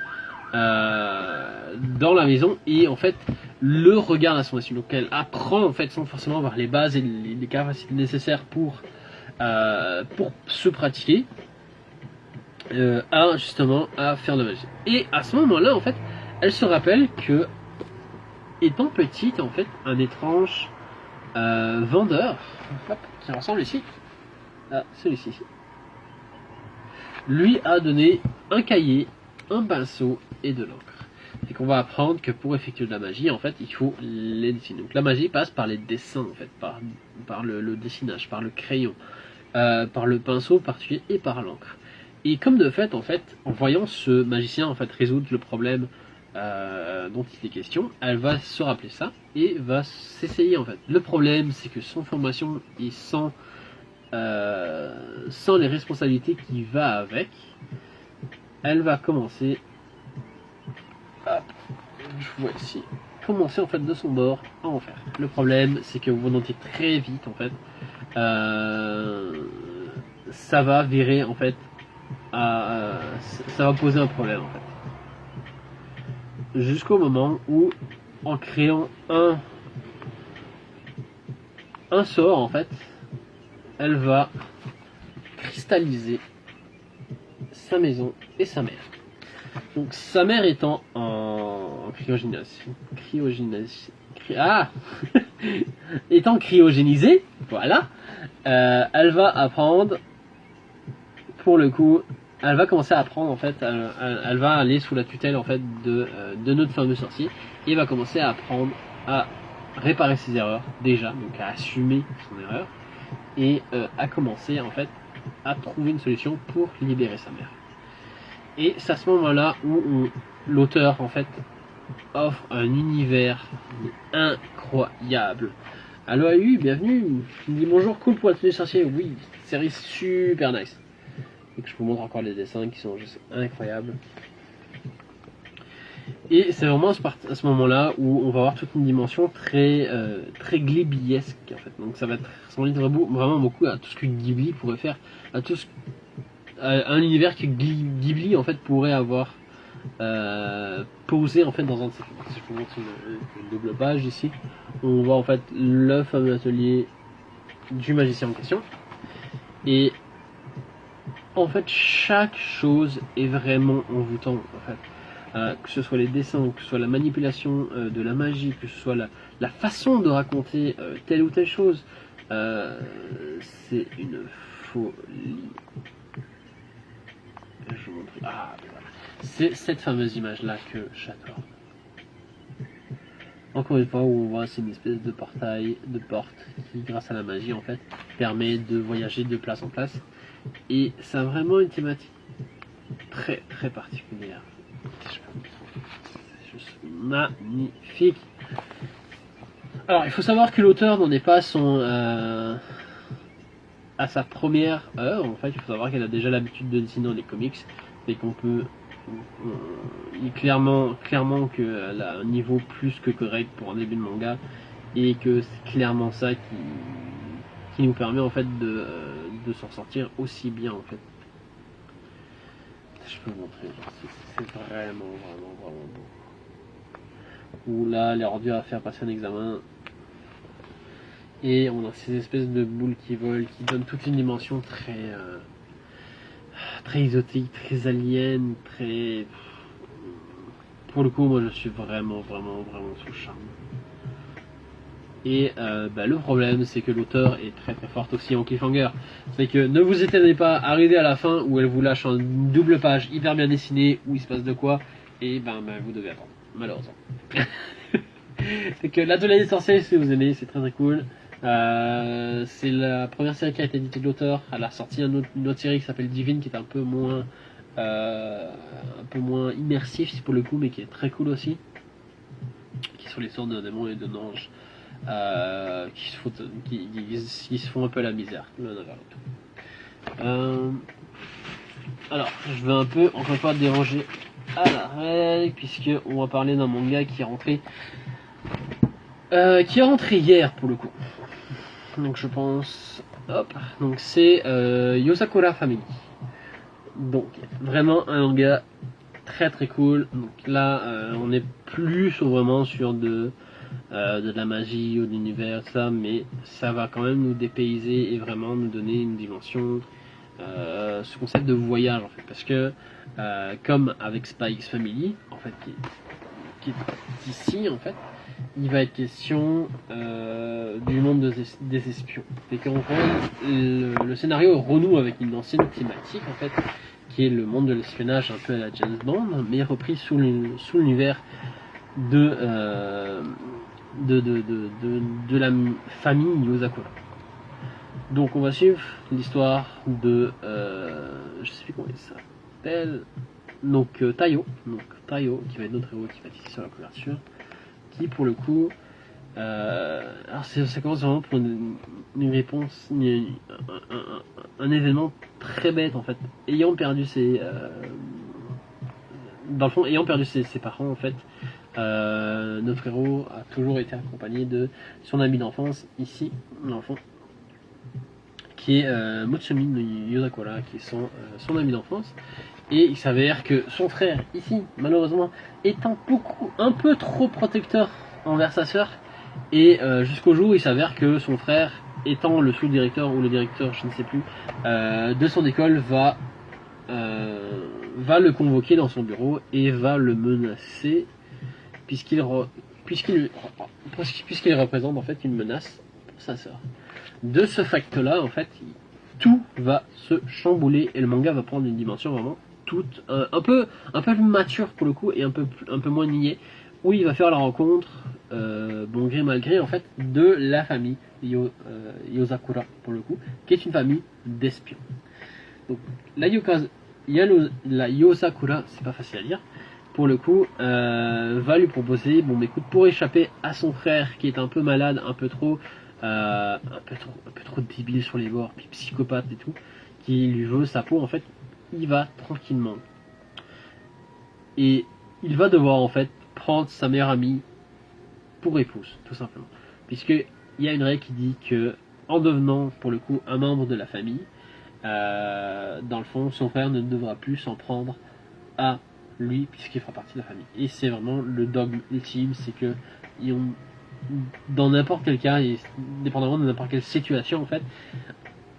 dans la maison et en fait le regarde à son insu. Donc elle apprend en fait sans forcément avoir les bases et les capacités nécessaires pour se pratiquer justement à faire de la magie. Et à ce moment-là, en fait, elle se rappelle que étant petite, en fait, un étrange vendeur qui ressemble ici. Ah, celui-ci. Lui a donné un cahier, un pinceau et de l'encre. Et qu'on va apprendre que pour effectuer de la magie, en fait, il faut les dessiner. Donc la magie passe par les dessins, en fait, par le dessinage, par le crayon, par le pinceau particulier et par l'encre. Et comme de fait, en fait, en voyant ce magicien en fait résoudre le problème dont il est question, elle va se rappeler ça et va s'essayer en fait. Le problème, c'est que sans formation et sans les responsabilités qui va avec, elle va commencer je vois ici commencer en fait de son bord à en faire. Le problème c'est que vous notez très vite en fait ça va virer en fait ça va poser un problème en fait. jusqu'au moment où, en créant un sort en fait, elle va cristalliser sa maison et sa mère. Donc sa mère étant en étant cryogénisée, voilà, elle va apprendre, pour le coup, elle va commencer à apprendre en fait, elle va aller sous la tutelle en fait de notre fameux sorcier et va commencer à apprendre à réparer ses erreurs déjà, donc à assumer son erreur et à commencer en fait à trouver une solution pour libérer sa mère. Et c'est à ce moment-là où l'auteur en fait offre un univers incroyable. Allo AU, bienvenue. Tu me dis bonjour, cool pour être sorcier. Oui, série super nice. Et que je vous montre encore les dessins qui sont juste incroyables. Et c'est vraiment à ce moment-là où on va avoir toute une dimension très Ghibli-esque en fait. Donc ça va être vraiment beaucoup à tout ce que Ghibli pourrait faire, à tout ce un univers que Ghibli en fait pourrait avoir posé en fait dans un de ses films. Si je vous montre une double page ici, on voit en fait le fameux atelier du magicien en question et en fait chaque chose est vraiment envoûtante en fait. Que ce soit les dessins, que ce soit la manipulation de la magie, que ce soit la façon de raconter telle ou telle chose, c'est une folie. Je vous montre. Ah, voilà. C'est cette fameuse image là que j'adore. Encore une fois, où on voit c'est une espèce de portail, de porte qui, grâce à la magie en fait, permet de voyager de place en place. Et ça a vraiment une thématique très très particulière. C'est juste magnifique. Alors, il faut savoir que l'auteur n'en est pas à sa première œuvre. En fait, il faut savoir qu'elle a déjà l'habitude de dessiner dans les comics et qu'on peut clairement qu'elle a un niveau plus que correct pour un début de manga et que c'est clairement ça qui nous permet en fait de s'en sortir aussi bien en fait. Je peux vous montrer, c'est vraiment beau. Où là, elle est rendue à faire passer un examen. Et on a ces espèces de boules qui volent, qui donnent toute une dimension très exotique, très alien, très... Pour le coup, moi je suis vraiment sous le charme. Et le problème, c'est que l'auteur est très forte aussi en cliffhanger. C'est que ne vous étonnez pas, arrivez à la fin où elle vous lâche une double page hyper bien dessinée, où il se passe de quoi, et vous devez attendre, malheureusement. C'est que l'atelier des sorciers, si vous aimez, c'est très cool. C'est la première série qui a été éditée de l'auteur. Elle a sorti une autre série qui s'appelle Divine, qui est un peu moins immersif si pour le coup, mais qui est très cool aussi, qui sont l'histoire d'un démon et d'un ange qui se font un peu la misère l'un envers l'autre. Alors je vais un peu encore pas déranger à la règle, puisque on va parler d'un manga qui est rentré hier pour le coup. Donc je pense, hop, donc c'est Yosakura Family. Donc vraiment un manga très cool. Donc là on est plus vraiment sur de la magie ou de l'univers, ça, mais ça va quand même nous dépayser et vraiment nous donner une dimension, ce concept de voyage en fait, parce que comme avec Spy X Family en fait qui est ici en fait, il va être question du monde des espions. Et qu'en fait, le scénario renoue avec une ancienne thématique en fait, qui est le monde de l'espionnage un peu à la James Bond, mais repris sous l'univers de la famille Yosakura. Donc on va suivre l'histoire de je sais plus comment il s'appelle, donc Tayo qui va être notre héros, qui va être ici sur la couverture, qui pour le coup alors ça commence vraiment pour une réponse, un événement très bête en fait, ayant perdu ses parents en fait. Notre héros a toujours été accompagné de son ami d'enfance, ici l'enfant, qui est Motsumi no Yozakura, qui est son ami d'enfance. Et il s'avère que son frère, ici, malheureusement, est un peu trop protecteur envers sa sœur. Et jusqu'au jour où il s'avère que son frère, étant le sous-directeur ou le directeur, je ne sais plus, de son école, va le convoquer dans son bureau et va le menacer, puisqu'il représente en fait une menace pour sa sœur. De ce fait-là, en fait, tout va se chambouler et le manga va prendre une dimension vraiment toute un peu plus mature pour le coup et un peu moins niais, où il va faire la rencontre, bon gré mal gré en fait, de la famille Yozakura pour le coup, qui est une famille d'espions. Donc la Yozakura, c'est pas facile à dire, pour le coup, va lui proposer, bon écoute, pour échapper à son frère qui est un peu malade, un peu trop débile sur les bords, puis psychopathe et tout, qui lui veut sa peau, en fait, il va tranquillement. Et il va devoir en fait prendre sa meilleure amie pour épouse, tout simplement. Puisqu'il y a une règle qui dit que, en devenant pour le coup un membre de la famille, dans le fond, son frère ne devra plus s'en prendre à lui puisqu'il fera partie de la famille. Et c'est vraiment le dogme ultime, c'est que dans n'importe quel cas, et dépendamment de n'importe quelle situation en fait,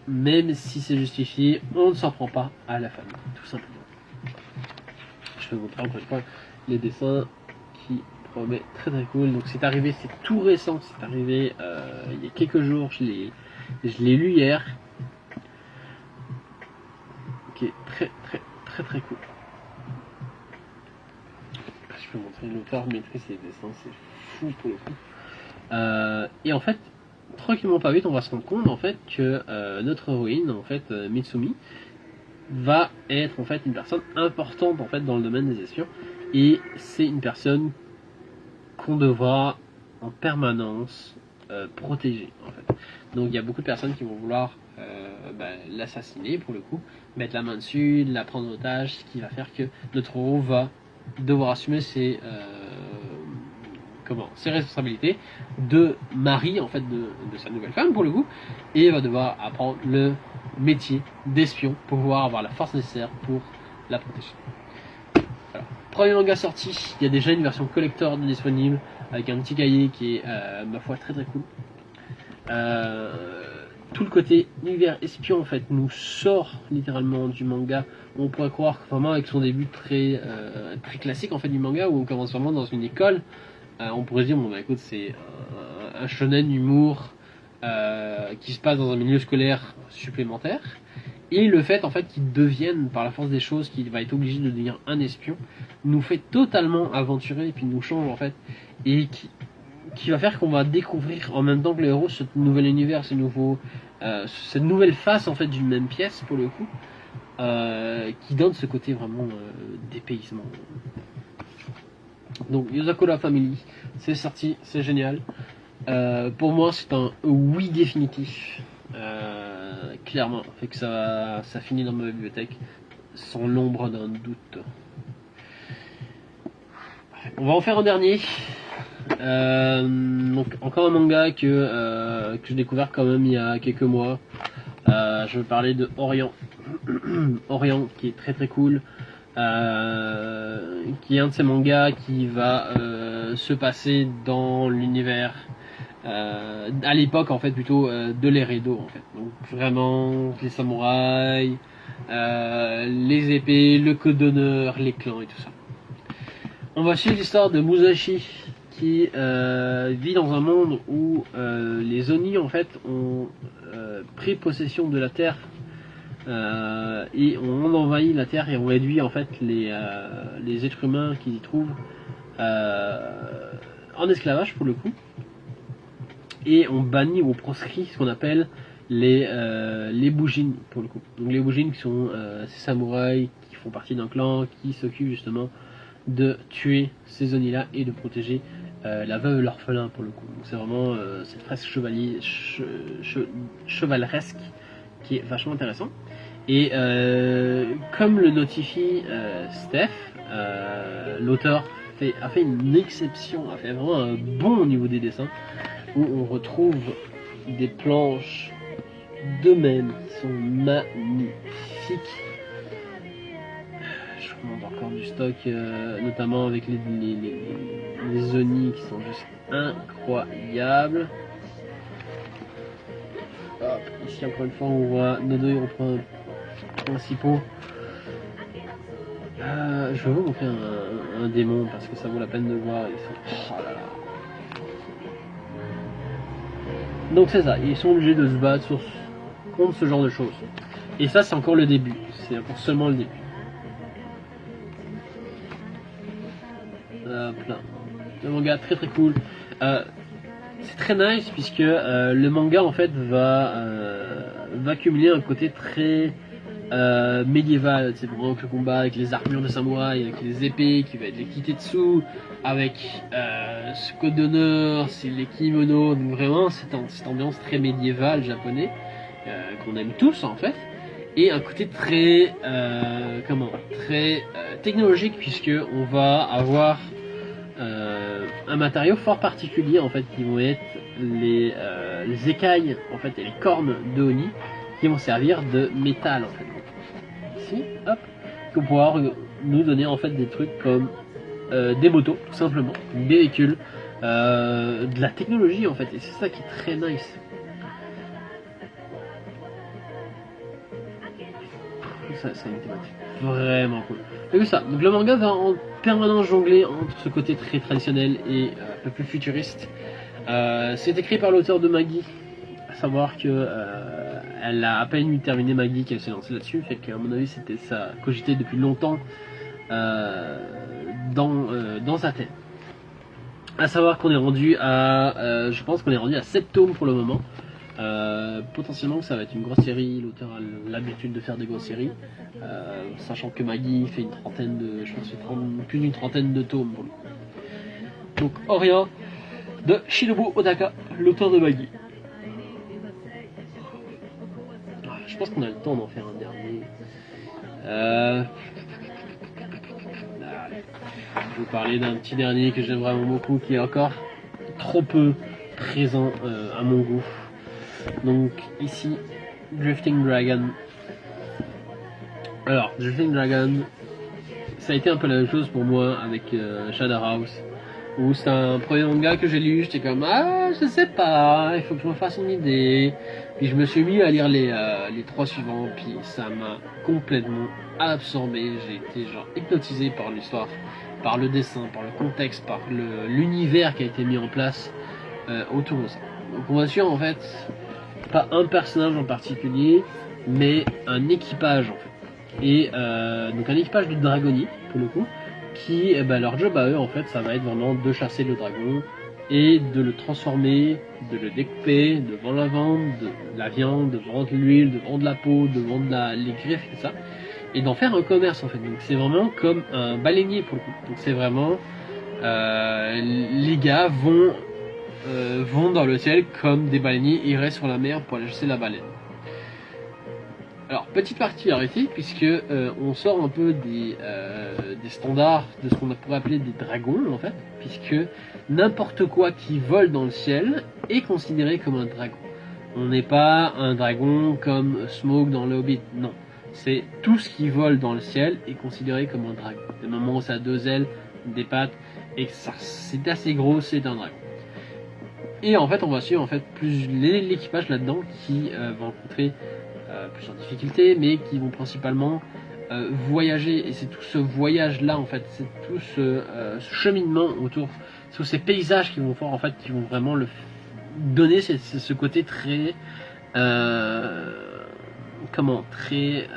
même si c'est justifié, on ne s'en prend pas à la famille, tout simplement. Je vais vous montrer encore une fois les dessins qui promet très très cool. Donc c'est arrivé, c'est tout récent, c'est arrivé il y a quelques jours, je l'ai lu hier. Qui est très cool. Je peux montrer l'auteur maîtrise ses dessins, c'est fou pour le coup. Et en fait, tranquillement pas vite, on va se rendre compte en fait que notre héroïne, en fait, Mitsumi, va être en fait une personne importante en fait dans le domaine des espions, et c'est une personne qu'on devra en permanence protéger en fait. Donc il y a beaucoup de personnes qui vont vouloir l'assassiner pour le coup, mettre la main dessus, la prendre en otage, ce qui va faire que notre héros va devoir assumer ses responsabilités de mari en fait de sa nouvelle femme pour le coup, et va devoir apprendre le métier d'espion pour pouvoir avoir la force nécessaire pour la protéger. Alors, premier manga sorti, il y a déjà une version collector disponible avec un petit cahier qui est ma foi très cool. Tout le côté univers espion en fait nous sort littéralement du manga. On pourrait croire que vraiment avec son début très classique en fait du manga, où on commence vraiment dans une école, on pourrait se dire bon bah écoute, c'est un shonen humour qui se passe dans un milieu scolaire supplémentaire, et le fait en fait qu'il devienne par la force des choses, qu'il va être obligé de devenir un espion, nous fait totalement aventurer et puis nous change en fait, et qui va faire qu'on va découvrir en même temps que les héros ce nouvel univers, cette nouvelle face en fait d'une même pièce pour le coup, qui donne ce côté vraiment dépaysement. Donc Yozakura Family, c'est sorti, c'est génial. Pour moi c'est un oui définitif, clairement, fait que ça finit dans ma bibliothèque sans l'ombre d'un doute. On va en faire un dernier. Donc encore un manga que j'ai découvert quand même il y a quelques mois. Je veux parler de Orient. Orient qui est très cool, qui est un de ces mangas qui va se passer dans l'univers à l'époque en fait plutôt de l'ère Edo en fait. Donc vraiment les samouraïs, les épées, le code d'honneur, les clans et tout ça. On va suivre l'histoire de Musashi qui vit dans un monde où les Oni en fait ont pris possession de la terre et ont envahi la terre et ont réduit en fait les êtres humains qu'ils y trouvent en esclavage pour le coup, et on bannit ou on proscrit ce qu'on appelle les boujins pour le coup. Donc les boujins qui sont ces samouraïs qui font partie d'un clan qui s'occupent justement de tuer ces Oni là et de protéger la veuve et l'orphelin pour le coup. Donc c'est vraiment cette fresque chevaleresque qui est vachement intéressant. Et comme le notifie Steph, l'auteur a fait une exception, a fait vraiment un bon au niveau des dessins, où on retrouve des planches d'eux-mêmes qui sont magnifiques. Je remonte encore du stock, notamment avec les Oni qui sont juste incroyables. Hop, ici encore une fois on voit nos deux héros principaux. Je vais vous montrer un démon parce que ça vaut la peine de voir. Ils sont... Oh là là. Donc c'est ça, ils sont obligés de se battre contre ce genre de choses. Et ça c'est encore le début, c'est encore seulement le début. Plein. Le manga très très cool. C'est très nice puisque le manga en fait va cumuler un côté très médiéval. C'est vraiment que le combat avec les armures de samouraï, avec les épées, qui va être les kitetsu, avec ce code d'honneur, c'est les kimonos. Donc vraiment cette ambiance très médiévale japonais qu'on aime tous en fait. Et un côté très très technologique puisque on va avoir un matériau fort particulier en fait qui vont être les écailles en fait et les cornes de Oni qui vont servir de métal en fait. Ici, hop, pour pouvoir nous donner en fait des trucs comme des motos tout simplement, des véhicules, de la technologie en fait, et c'est ça qui est très nice. Ça c'est une thématique vraiment cool. Et ça, donc le manga va en permanence jongler entre ce côté très traditionnel et un peu plus futuriste. C'est écrit par l'auteur de Maggie, à savoir que elle a à peine eu terminé Maggie qu'elle s'est lancée là-dessus, fait qu'à mon avis c'était ça cogité depuis longtemps dans sa tête. À savoir qu'on est rendu à, je pense qu'on est rendu à 7 tomes pour le moment. Potentiellement ça va être une grosse série, l'auteur a l'habitude de faire des grosses séries, sachant que Maggie fait une trentaine de, je pense plus d'une trentaine de tomes pour lui. Donc Oria de Shinobu Odaka, l'auteur de Maggie. Je pense qu'on a le temps d'en faire un dernier. Je vais vous parler d'un petit dernier que j'aime vraiment beaucoup, qui est encore trop peu présent à mon goût. Donc ici, Drifting Dragon. Alors, Drifting Dragon, ça a été un peu la même chose pour moi avec Shadow House, où c'est un premier manga que j'ai lu, j'étais comme je sais pas, il faut que je me fasse une idée. Puis je me suis mis à lire les 3 suivants, puis ça m'a complètement absorbé. J'ai été genre hypnotisé par l'histoire, par le dessin, par le contexte, par l'univers qui a été mis en place autour de ça. Donc on va suivre en fait pas un personnage en particulier, mais un équipage en fait. Et donc un équipage de dragonniers pour le coup, qui leur job à eux en fait ça va être vraiment de chasser le dragon et de le transformer, de le découper, de vendre la vendre, de la viande, de vendre l'huile, de vendre la peau, de vendre les griffes et tout ça, et d'en faire un commerce en fait. Donc c'est vraiment comme un baleinier pour le coup. Donc c'est vraiment les gars vont dans le ciel comme des baleiniers, iraient sur la mer pour aller chasser la baleine. Alors, petite particularité, puisque on sort un peu des standards de ce qu'on pourrait appeler des dragons, en fait, puisque n'importe quoi qui vole dans le ciel est considéré comme un dragon. On n'est pas un dragon comme Smaug dans le Hobbit, non. C'est tout ce qui vole dans le ciel est considéré comme un dragon. Du moment où ça a 2 ailes, des pattes, et que c'est assez gros, c'est un dragon. Et en fait, on va suivre en fait plus l'équipage là-dedans qui va rencontrer plusieurs difficultés, mais qui vont principalement voyager. Et c'est tout ce voyage-là, en fait, c'est tout ce cheminement autour, tous ces paysages qui vont faire, en fait, qui vont vraiment le donner ce côté très, très,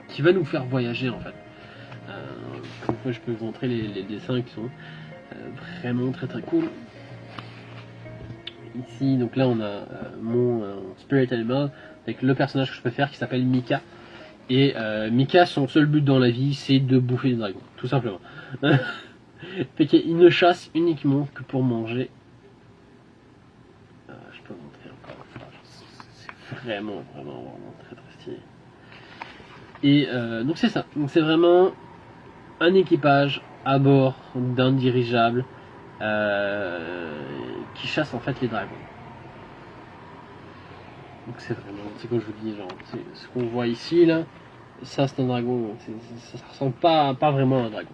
qui va nous faire voyager, en fait. Moi, je peux vous montrer les dessins qui sont vraiment très très cool. Ici, donc là on a mon Spirit Animal avec le personnage que je peux faire qui s'appelle Mika. Et Mika, son seul but dans la vie, c'est de bouffer des dragons, tout simplement. Fait qu'il ne chasse uniquement que pour manger. Je peux vous montrer encore une fois. C'est vraiment très très stylé. Et donc c'est ça. Donc c'est vraiment un équipage à bord d'un dirigeable qui chasse en fait les dragons. Donc c'est vraiment, c'est comme je vous dis, genre, ce qu'on voit ici là, ça c'est un dragon, ça ressemble pas vraiment à un dragon.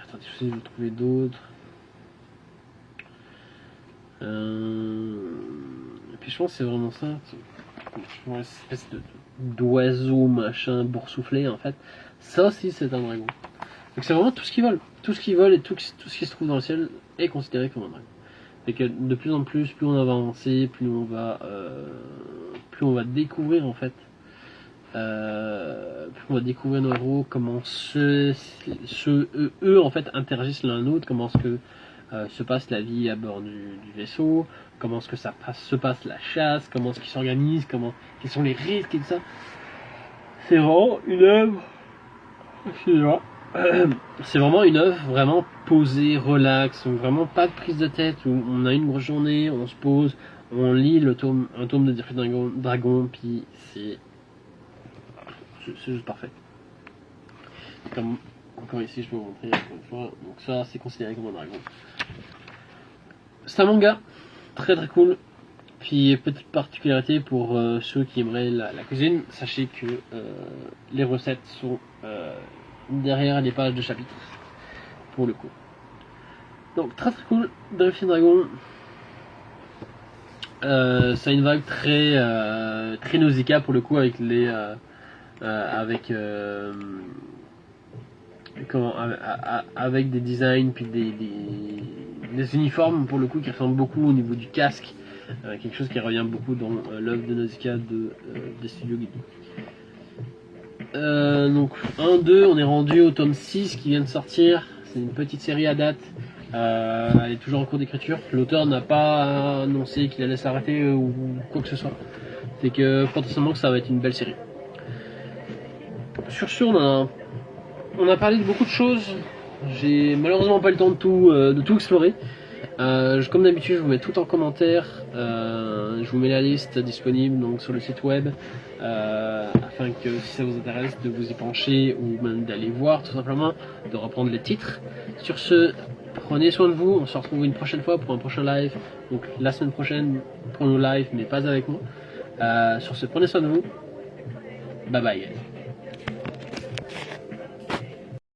Attendez, je vais vous trouver d'autres. Et puis je pense que c'est vraiment ça. Une espèce d'oiseau machin boursouflé en fait. Ça aussi c'est un dragon. Donc c'est vraiment tout ce qui vole. Tout ce qui vole et tout ce qui se trouve dans le ciel est considéré comme un dragon. Et que de plus en plus, plus on va avancer, plus on va découvrir en fait. Plus on va découvrir nos héros, comment eux en fait interagissent l'un l'autre, comment est-ce que se passe la vie à bord du vaisseau, comment est-ce que se passe la chasse, comment est-ce qu'ils s'organisent, quels sont les risques et tout ça. C'est vraiment une œuvre. Excusez-moi. C'est vraiment une œuvre vraiment posée, relax, vraiment pas de prise de tête, où on a une grosse journée, on se pose, on lit un tome de Diffry Dragon, puis c'est juste parfait. Comme encore ici, je peux vous montrer encore une fois. Donc ça, c'est considéré comme un dragon. C'est un manga très très cool. Puis petite particularité pour ceux qui aimeraient la cuisine, sachez que les recettes sont derrière les pages de chapitres, pour le coup. Donc très très cool, Diffry Dragon. Ça a une vague très Nausicaa pour le coup avec les avec des designs puis des uniformes pour le coup qui ressemblent beaucoup au niveau du casque, quelque chose qui revient beaucoup dans l'œuvre de Nausicaa des studios Ghibli. Donc 1-2, on est rendu au tome 6 qui vient de sortir, c'est une petite série à date, elle est toujours en cours d'écriture, l'auteur n'a pas annoncé qu'il allait s'arrêter ou quoi que ce soit, c'est que potentiellement que ça va être une belle série. Sur ce, on a parlé de beaucoup de choses. J'ai malheureusement pas eu le temps de tout explorer. Comme d'habitude, je vous mets tout en commentaire. Je vous mets la liste disponible donc sur le site web afin que si ça vous intéresse de vous y pencher ou même d'aller voir tout simplement, de reprendre les titres. Sur ce, prenez soin de vous. On se retrouve une prochaine fois pour un prochain live. Donc la semaine prochaine pour nos lives, mais pas avec moi. Sur ce, prenez soin de vous. Bye bye.